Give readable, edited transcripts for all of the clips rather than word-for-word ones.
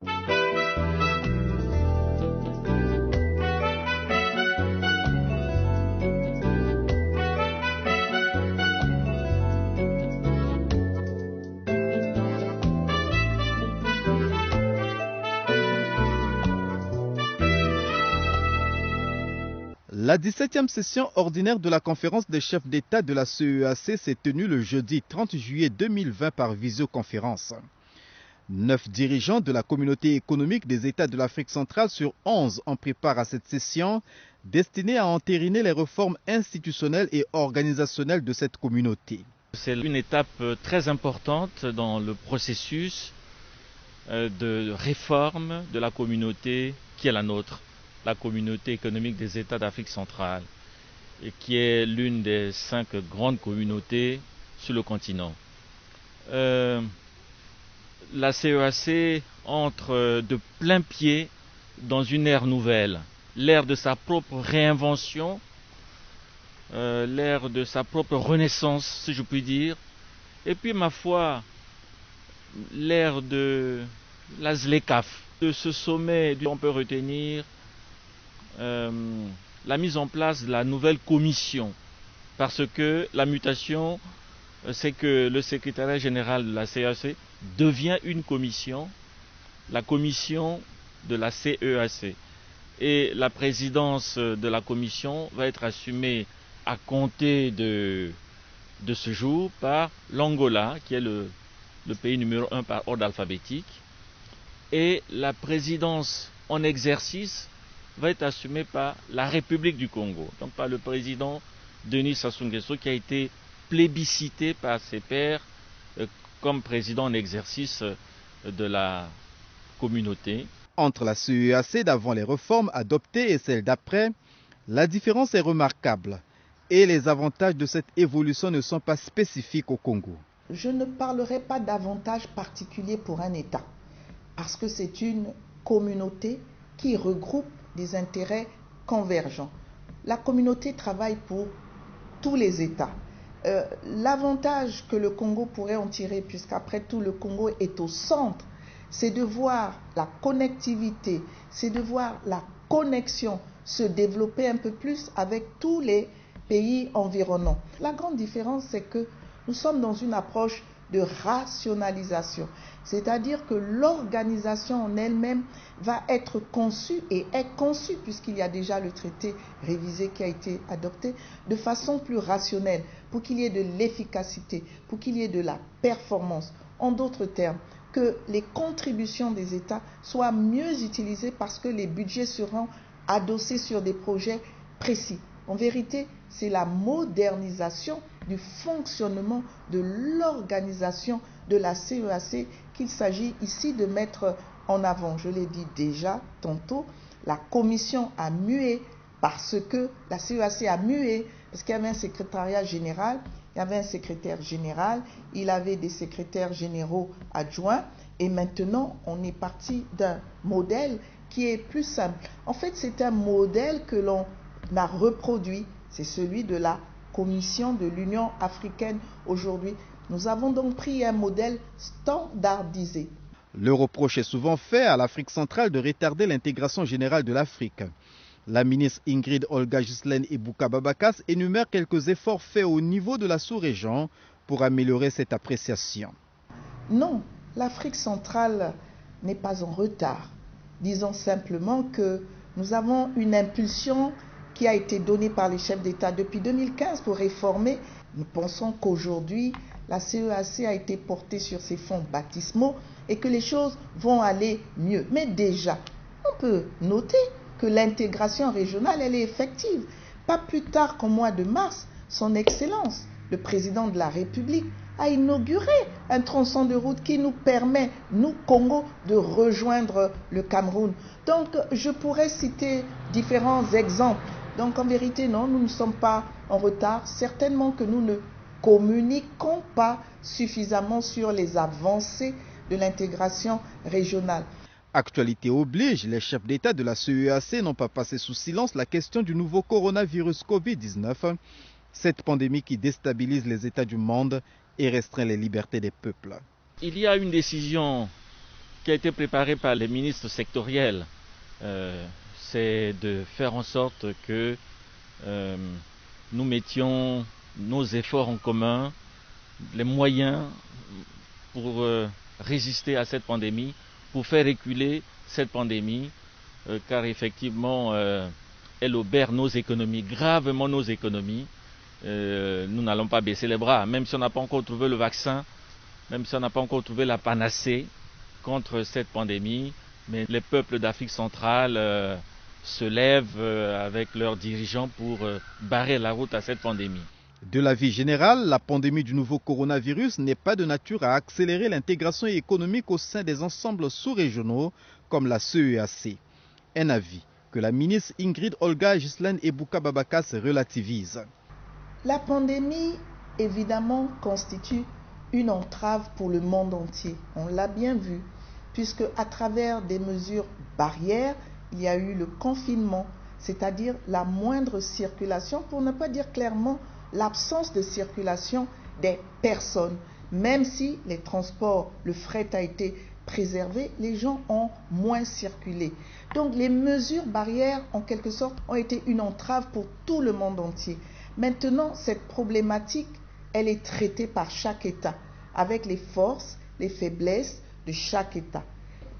La 17e session ordinaire de la conférence des chefs d'État de la CEEAC s'est tenue le jeudi 30 juillet 2020 par visioconférence. 9 dirigeants de la communauté économique des États de l'Afrique centrale sur 11 ont pris part à cette session destinée à entériner les réformes institutionnelles et organisationnelles de cette communauté. C'est une étape très importante dans le processus de réforme de la communauté qui est la nôtre, la communauté économique des États d'Afrique centrale, et qui est l'une des 5 grandes communautés sur le continent. La CEEAC entre de plein pied dans une ère nouvelle, l'ère de sa propre réinvention, l'ère de sa propre renaissance, si je puis dire, et puis, ma foi, l'ère de la ZLECAf. De ce sommet, on peut retenir la mise en place de la nouvelle commission, parce que la mutation, c'est que le secrétariat général de la CEEAC devient une commission, la commission de la CEEAC. Et la présidence de la commission va être assumée à compter de ce jour par l'Angola, qui est le pays numéro 1 par ordre alphabétique. Et la présidence en exercice va être assumée par la République du Congo, donc par le président Denis Sassou Nguesso, qui a été plébiscité par ses pairs comme président en exercice de la communauté. Entre la CEEAC d'avant les réformes adoptées et celle d'après, la différence est remarquable et les avantages de cette évolution ne sont pas spécifiques au Congo. Je ne parlerai pas d'avantages particuliers pour un État, parce que c'est une communauté qui regroupe des intérêts convergents. La communauté travaille pour tous les États. L'avantage que le Congo pourrait en tirer, puisqu'après tout le Congo est au centre, c'est de voir la connectivité, c'est de voir la connexion se développer un peu plus avec tous les pays environnants. La grande différence, c'est que nous sommes dans une approche de rationalisation, c'est-à-dire que l'organisation en elle-même va être conçue et est conçue, puisqu'il y a déjà le traité révisé qui a été adopté, de façon plus rationnelle, pour qu'il y ait de l'efficacité, pour qu'il y ait de la performance. En d'autres termes, que les contributions des États soient mieux utilisées parce que les budgets seront adossés sur des projets précis. En vérité, c'est la modernisation du fonctionnement de l'organisation de la CEEAC qu'il s'agit ici de mettre en avant. Je l'ai dit déjà tantôt, la commission a mué parce que la CEEAC a mué, parce qu'il y avait un secrétariat général, il y avait un secrétaire général, il avait des secrétaires généraux adjoints, et maintenant on est parti d'un modèle qui est plus simple. En fait, c'est un modèle que l'on a reproduit, c'est celui de la Commission de l'Union africaine aujourd'hui. Nous avons donc pris un modèle standardisé. Le reproche est souvent fait à l'Afrique centrale de retarder l'intégration générale de l'Afrique. La ministre Ingrid Olga Ghislaine Ebouka-Babakas énumère quelques efforts faits au niveau de la sous-région pour améliorer cette appréciation. Non, l'Afrique centrale n'est pas en retard. Disons simplement que nous avons une impulsion qui a été donnée par les chefs d'État depuis 2015 pour réformer. Nous pensons qu'aujourd'hui, la CEEAC a été portée sur ses fonds baptismaux et que les choses vont aller mieux. Mais déjà, on peut noter que l'intégration régionale, elle est effective. Pas plus tard qu'au mois de mars, son Excellence, le président de la République, a inauguré un tronçon de route qui nous permet, nous, Congo, de rejoindre le Cameroun. Donc, je pourrais citer différents exemples. Donc, en vérité, non, nous ne sommes pas en retard. Certainement que nous ne communiquons pas suffisamment sur les avancées de l'intégration régionale. Actualité oblige, les chefs d'État de la CEEAC n'ont pas passé sous silence la question du nouveau coronavirus Covid-19, cette pandémie qui déstabilise les États du monde et restreint les libertés des peuples. Il y a une décision qui a été préparé par les ministres sectoriels, c'est de faire en sorte que nous mettions nos efforts en commun, les moyens pour résister à cette pandémie, pour faire reculer cette pandémie, car effectivement, elle obère nos économies, gravement nos économies. Nous n'allons pas baisser les bras, même si on n'a pas encore trouvé le vaccin, même si on n'a pas encore trouvé la panacée contre cette pandémie, mais les peuples d'Afrique centrale se lèvent avec leurs dirigeants pour barrer la route à cette pandémie. De l'avis général, la pandémie du nouveau coronavirus n'est pas de nature à accélérer l'intégration économique au sein des ensembles sous-régionaux comme la CEEAC. Un avis que la ministre Ingrid Olga Ghislaine Ebouka Babakas relativise. La pandémie, évidemment, constitue une entrave pour le monde entier. On l'a bien vu, puisque à travers des mesures barrières, il y a eu le confinement, c'est-à-dire la moindre circulation, pour ne pas dire clairement l'absence de circulation des personnes. Même si les transports, le fret a été préservé, les gens ont moins circulé. Donc les mesures barrières, en quelque sorte, ont été une entrave pour tout le monde entier. Maintenant, cette problématique, elle est traitée par chaque État, avec les forces, les faiblesses de chaque État.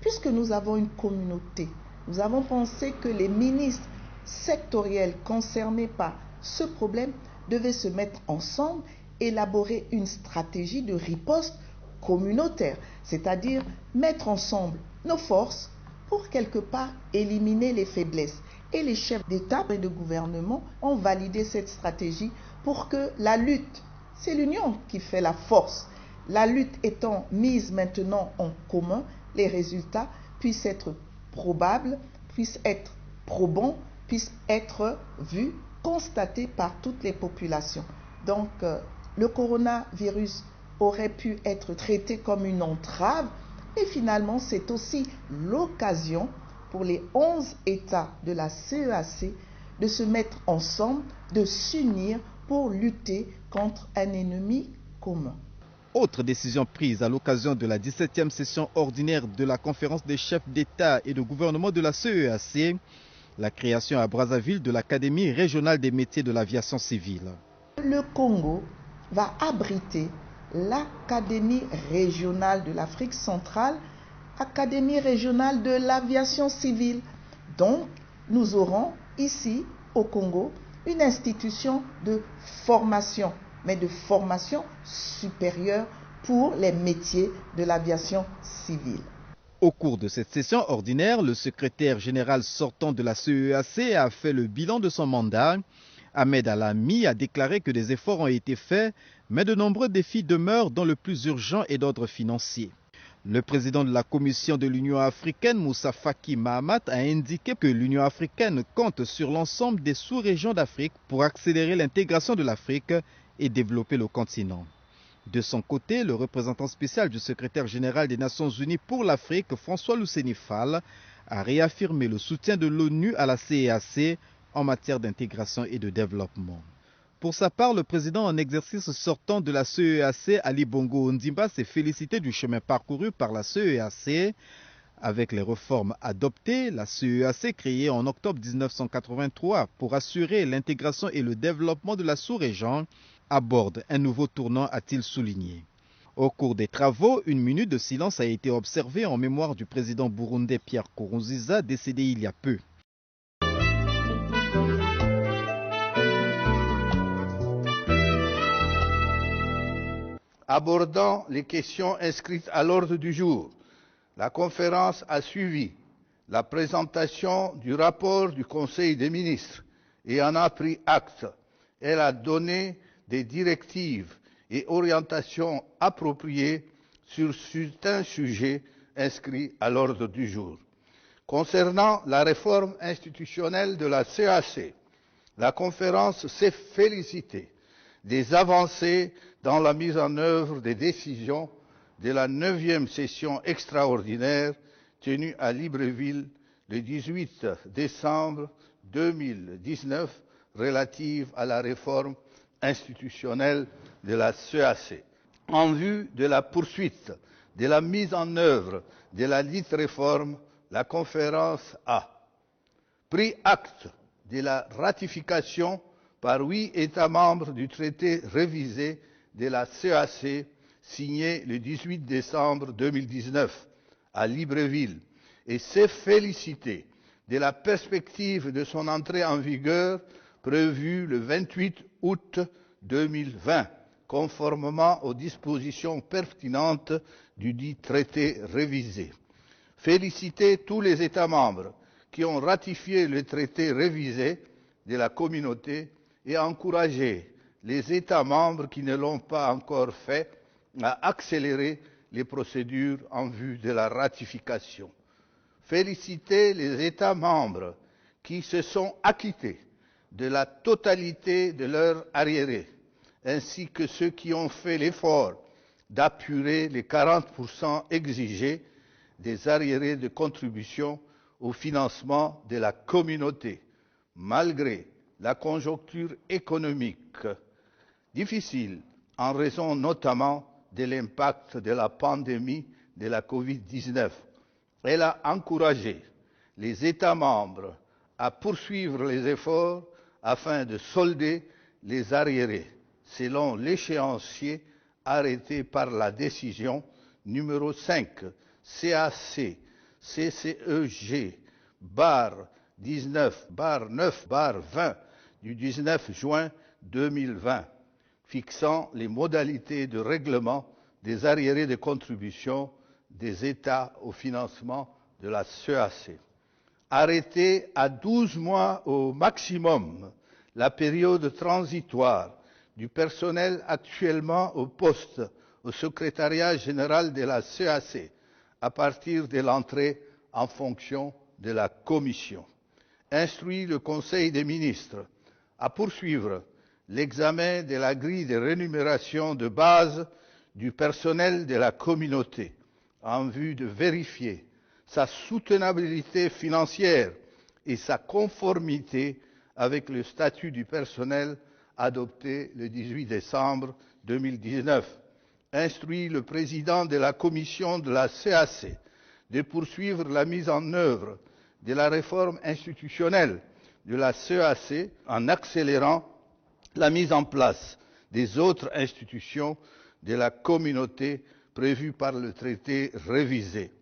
Puisque nous avons une communauté, nous avons pensé que les ministres sectoriels concernés par ce problème devaient se mettre ensemble, élaborer une stratégie de riposte communautaire, c'est-à-dire mettre ensemble nos forces pour quelque part éliminer les faiblesses. Et les chefs d'État et de gouvernement ont validé cette stratégie pour que la lutte, c'est l'union qui fait la force, la lutte étant mise maintenant en commun, les résultats puissent être probables, puissent être probants, puissent être vus, constatés par toutes les populations. Donc le coronavirus aurait pu être traité comme une entrave, et finalement c'est aussi l'occasion pour les 11 États de la CEEAC de se mettre ensemble, de s'unir pour lutter contre un ennemi commun. Autre décision prise à l'occasion de la 17e session ordinaire de la conférence des chefs d'État et de gouvernement de la CEEAC, la création à Brazzaville de l'Académie régionale des métiers de l'aviation civile. Le Congo va abriter l'Académie régionale de l'Afrique centrale, Académie régionale de l'aviation civile. Donc, nous aurons ici, au Congo, une institution de formation, mais de formation supérieure pour les métiers de l'aviation civile. Au cours de cette session ordinaire, le secrétaire général sortant de la CEEAC a fait le bilan de son mandat. Ahmed Alami a déclaré que des efforts ont été faits, mais de nombreux défis demeurent, dont le plus urgent est d'ordre financier. Le président de la Commission de l'Union africaine, Moussa Faki Mahamat, a indiqué que l'Union africaine compte sur l'ensemble des sous-régions d'Afrique pour accélérer l'intégration de l'Afrique et développer le continent. De son côté, le représentant spécial du secrétaire général des Nations Unies pour l'Afrique, François Luceni Fall, a réaffirmé le soutien de l'ONU à la CEEAC en matière d'intégration et de développement. Pour sa part, le président en exercice sortant de la CEEAC, Ali Bongo Ondimba, s'est félicité du chemin parcouru par la CEEAC. Avec les réformes adoptées, la CEEAC, créée en octobre 1983 pour assurer l'intégration et le développement de la sous-région, aborde un nouveau tournant, a-t-il souligné. Au cours des travaux, une minute de silence a été observée en mémoire du président burundais Pierre Nkurunziza, décédé il y a peu. Abordant les questions inscrites à l'ordre du jour, la conférence a suivi la présentation du rapport du Conseil des ministres et en a pris acte. Elle a donné des directives et orientations appropriées sur certains sujets inscrits à l'ordre du jour. Concernant la réforme institutionnelle de la CEEAC, la conférence s'est félicitée des avancées dans la mise en œuvre des décisions de la 9e session extraordinaire tenue à Libreville le 18 décembre 2019 relative à la réforme institutionnelle de la CEEAC. En vue de la poursuite de la mise en œuvre de la dite réforme, la conférence a pris acte de la ratification par 8 États membres du traité révisé de la CEAC signé le 18 décembre 2019 à Libreville et s'est félicité de la perspective de son entrée en vigueur prévue le 28 août 2020, conformément aux dispositions pertinentes du dit traité révisé. Féliciter tous les États membres qui ont ratifié le traité révisé de la communauté et encourager les États membres qui ne l'ont pas encore fait à accélérer les procédures en vue de la ratification. Féliciter les États membres qui se sont acquittés de la totalité de leurs arriérés, ainsi que ceux qui ont fait l'effort d'apurer les 40% exigés des arriérés de contribution au financement de la communauté, malgré la conjoncture économique difficile en raison notamment de l'impact de la pandémie de la Covid-19. Elle a encouragé les États membres à poursuivre les efforts afin de solder les arriérés, selon l'échéancier arrêté par la décision numéro 5 CAC CCEG /19/9/20 du 19 juin 2020, fixant les modalités de règlement des arriérés de contribution des États au financement de la CEAC. Arrêter à 12 mois au maximum la période transitoire du personnel actuellement au poste au secrétariat général de la CEAC à partir de l'entrée en fonction de la Commission. Instruit le Conseil des ministres à poursuivre l'examen de la grille de rémunération de base du personnel de la communauté en vue de vérifier sa soutenabilité financière et sa conformité avec le statut du personnel adopté le 18 décembre 2019. Instruit le président de la commission de la CAC de poursuivre la mise en œuvre de la réforme institutionnelle de la CEAC en accélérant la mise en place des autres institutions de la communauté prévues par le traité révisé,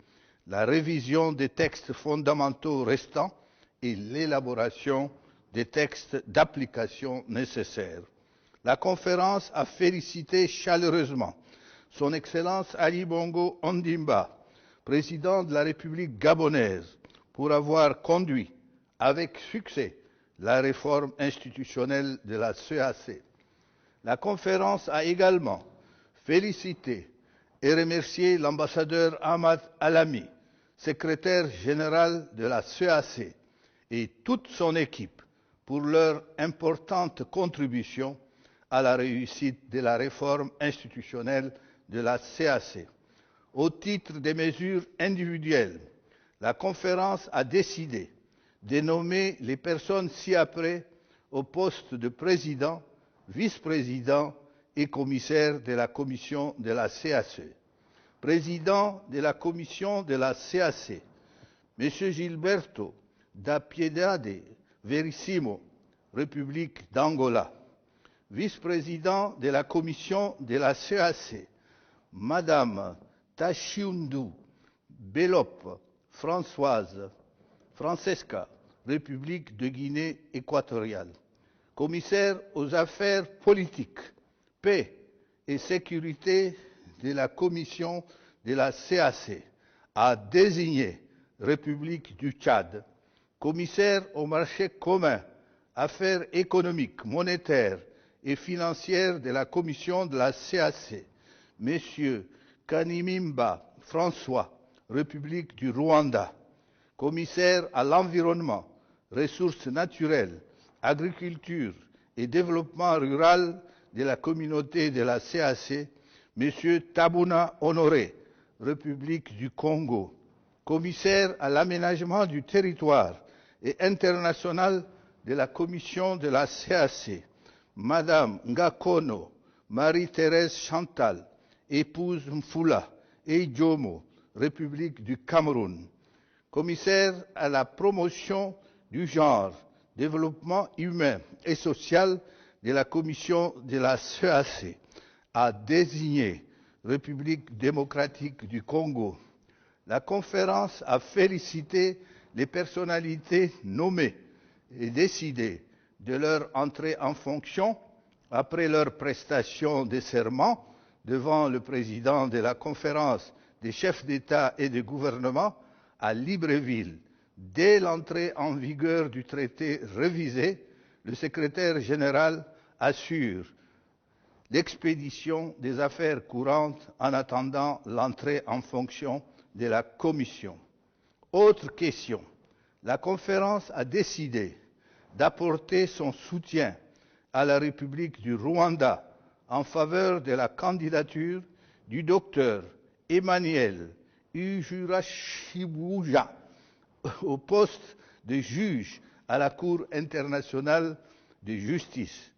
la révision des textes fondamentaux restants et l'élaboration des textes d'application nécessaires. La conférence a félicité chaleureusement Son Excellence Ali Bongo Ondimba, président de la République gabonaise, pour avoir conduit avec succès la réforme institutionnelle de la CEAC. La conférence a également félicité et remercié l'ambassadeur Ahmad Alami, secrétaire général de la CEAC, et toute son équipe pour leur importante contribution à la réussite de la réforme institutionnelle de la CEAC. Au titre des mesures individuelles, la conférence a décidé de nommer les personnes ci-après au poste de président, vice-président et commissaire de la commission de la CAC. Président de la commission de la CAC, M. Gilberto da Piedade Verissimo, République d'Angola. Vice-président de la commission de la CAC, Madame Tashiundu Belop Francesca, République de Guinée équatoriale. Commissaire aux affaires politiques, paix et sécurité de la commission de la CAC, a désigné République du Tchad. Commissaire au marché commun, affaires économiques, monétaires et financières de la commission de la CAC, M. Kanimimba François, République du Rwanda. Commissaire à l'environnement, ressources naturelles, agriculture et développement rural de la communauté de la CAC, M. Tabuna Honoré, République du Congo. Commissaire à l'aménagement du territoire et international de la commission de la CAC, Madame Ngakono Marie-Thérèse Chantal, épouse Mfoula et Djomo, République du Cameroun. Commissaire à la promotion du genre, développement humain et social de la Commission de la CEAC, a désigné République démocratique du Congo. La conférence a félicité les personnalités nommées et décidé de leur entrée en fonction après leur prestation de serment devant le président de la conférence des chefs d'État et de gouvernement à Libreville. Dès l'entrée en vigueur du traité révisé, le secrétaire général assure l'expédition des affaires courantes en attendant l'entrée en fonction de la Commission. Autre question. La conférence a décidé d'apporter son soutien à la République du Rwanda en faveur de la candidature du docteur Emmanuel Ujurashibuja au poste de juge à la Cour internationale de justice.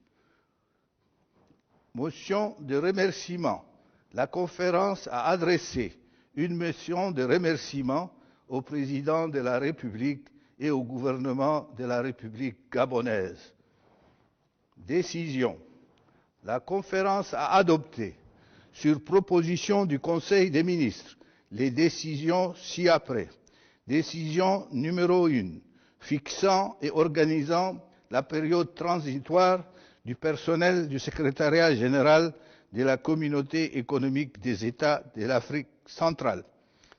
Motion de remerciement. La conférence a adressé une motion de remerciement au président de la République et au gouvernement de la République gabonaise. Décision. La conférence a adopté, sur proposition du Conseil des ministres, les décisions ci-après. Décision numéro 1, fixant et organisant la période transitoire du personnel du secrétariat général de la Communauté économique des États de l'Afrique centrale.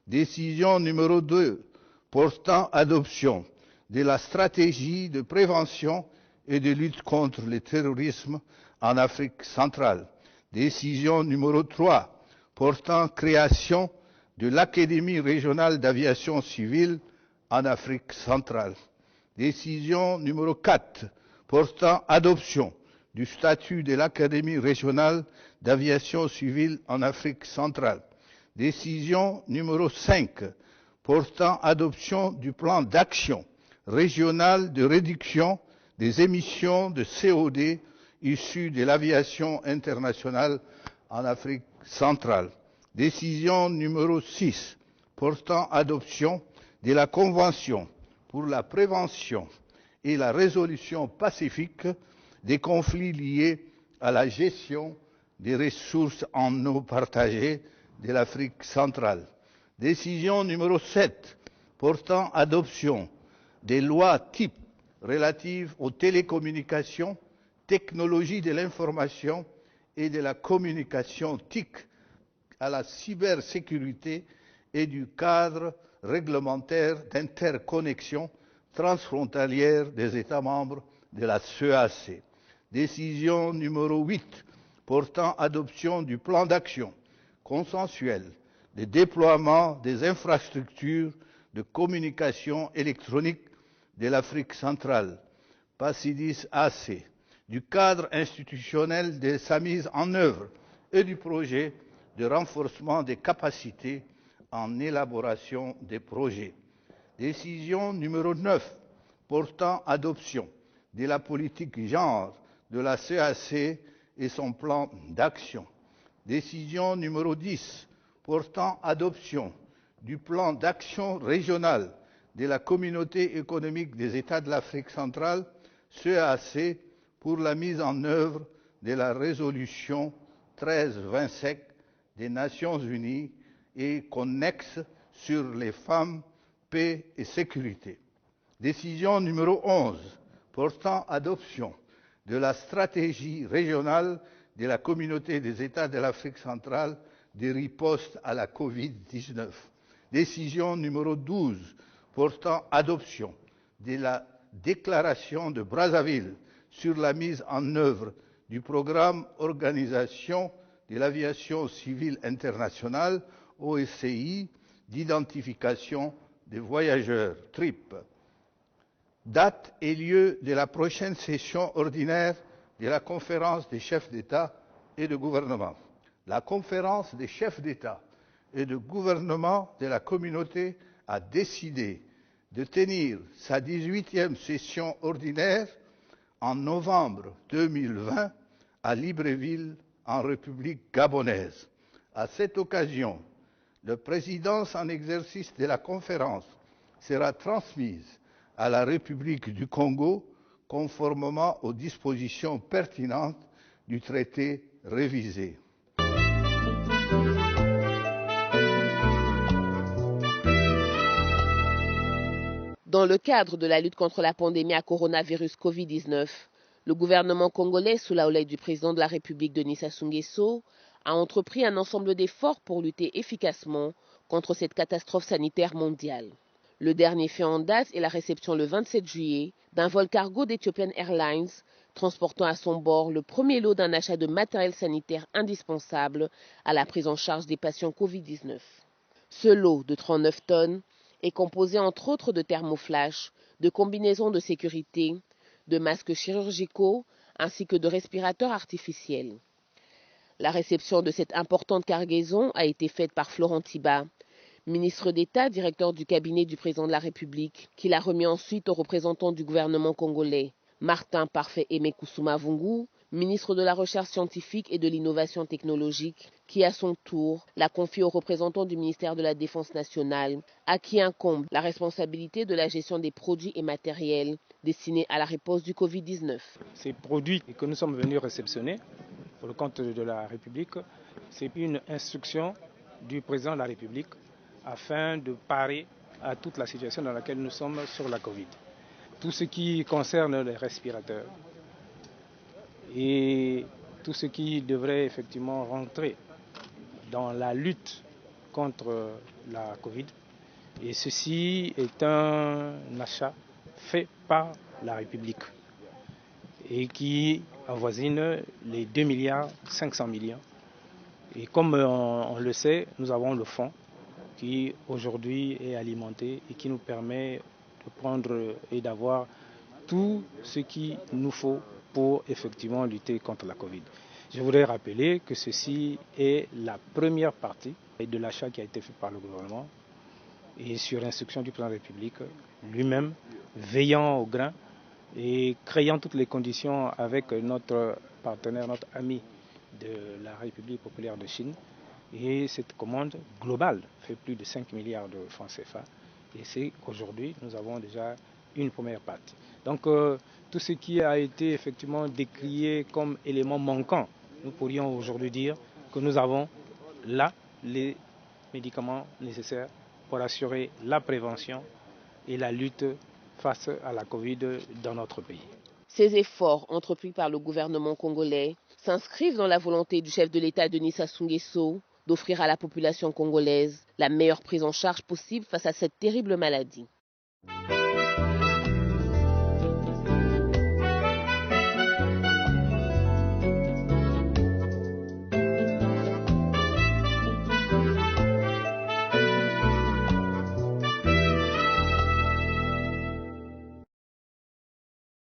Décision numéro 2, portant adoption de la stratégie de prévention et de lutte contre le terrorisme en Afrique centrale. Décision numéro 3, portant création de l'Académie régionale d'aviation civile en Afrique centrale. Décision numéro 4, portant adoption du statut de l'Académie régionale d'aviation civile en Afrique centrale. Décision numéro 5, portant adoption du plan d'action régional de réduction des émissions de CO2 issues de l'aviation internationale en Afrique centrale. Décision numéro 6, portant adoption de la Convention pour la prévention et la résolution pacifique des conflits liés à la gestion des ressources en eau partagées de l'Afrique centrale. Décision numéro 7, portant adoption des lois types relatives aux télécommunications, technologies de l'information et de la communication TIC, à la cybersécurité et du cadre réglementaire d'interconnexion transfrontalière des États membres de la CEAC. Décision numéro 8, portant adoption du plan d'action consensuel de déploiement des infrastructures de communication électronique de l'Afrique centrale, PACIDIS-AC, du cadre institutionnel de sa mise en œuvre et du projet de renforcement des capacités en élaboration des projets. Décision numéro 9, portant adoption de la politique genre de la CEAC et son plan d'action. Décision numéro 10, portant adoption du plan d'action régional de la Communauté économique des États de l'Afrique centrale, CEAC, pour la mise en œuvre de la résolution 1325 des Nations unies et connexe sur les femmes, paix et sécurité. Décision numéro 11, portant adoption de la stratégie régionale de la Communauté des États de l'Afrique centrale de riposte à la Covid-19. Décision numéro 12, portant adoption de la déclaration de Brazzaville sur la mise en œuvre du programme Organisation de l'aviation civile internationale, OSCI, d'identification des voyageurs, TRIP. Date et lieu de la prochaine session ordinaire de la conférence des chefs d'État et de gouvernement. La conférence des chefs d'État et de gouvernement de la communauté a décidé de tenir sa 18e session ordinaire en novembre 2020 à Libreville, en République gabonaise. À cette occasion, la présidence en exercice de la conférence sera transmise à la République du Congo conformément aux dispositions pertinentes du traité révisé. Dans le cadre de la lutte contre la pandémie à coronavirus Covid-19, le gouvernement congolais, sous la houlette du président de la République Denis Sassou Nguesso, a entrepris un ensemble d'efforts pour lutter efficacement contre cette catastrophe sanitaire mondiale. Le dernier fait en date est la réception le 27 juillet d'un vol cargo d'Ethiopian Airlines transportant à son bord le premier lot d'un achat de matériel sanitaire indispensable à la prise en charge des patients Covid-19. Ce lot de 39 tonnes est composé entre autres de thermoflash, de combinaisons de sécurité, de masques chirurgicaux ainsi que de respirateurs artificiels. La réception de cette importante cargaison a été faite par Florent Tiba, ministre d'État, directeur du cabinet du président de la République, qui l'a remis ensuite aux représentants du gouvernement congolais, Martin Parfait Aimé Kusuma Vungu, ministre de la Recherche scientifique et de l'Innovation technologique, qui à son tour l'a confié aux représentants du ministère de la Défense nationale, à qui incombe la responsabilité de la gestion des produits et matériels destinés à la riposte du Covid-19. Ces produits que nous sommes venus réceptionner pour le compte de la République, c'est une instruction du président de la République afin de parer à toute la situation dans laquelle nous sommes sur la Covid. Tout ce qui concerne les respirateurs et tout ce qui devrait effectivement rentrer dans la lutte contre la Covid. Et ceci est un achat fait par la République et qui avoisine les 2 milliards 500 millions. Et comme on le sait, nous avons le fonds qui aujourd'hui est alimenté et qui nous permet de prendre et d'avoir tout ce qu'il nous faut pour effectivement lutter contre la Covid. Je voudrais rappeler que ceci est la première partie de l'achat qui a été fait par le gouvernement et sur instruction du président de la République lui-même, veillant au grain et créant toutes les conditions avec notre partenaire, notre ami de la République populaire de Chine. Et cette commande globale fait plus de 5 milliards de francs CFA. Et c'est qu'aujourd'hui, nous avons déjà une première partie. Donc, tout ce qui a été effectivement décrié comme élément manquant, nous pourrions aujourd'hui dire que nous avons là les médicaments nécessaires pour assurer la prévention et la lutte face à la Covid dans notre pays. Ces efforts entrepris par le gouvernement congolais s'inscrivent dans la volonté du chef de l'État Denis Sassou Nguesso d'offrir à la population congolaise la meilleure prise en charge possible face à cette terrible maladie.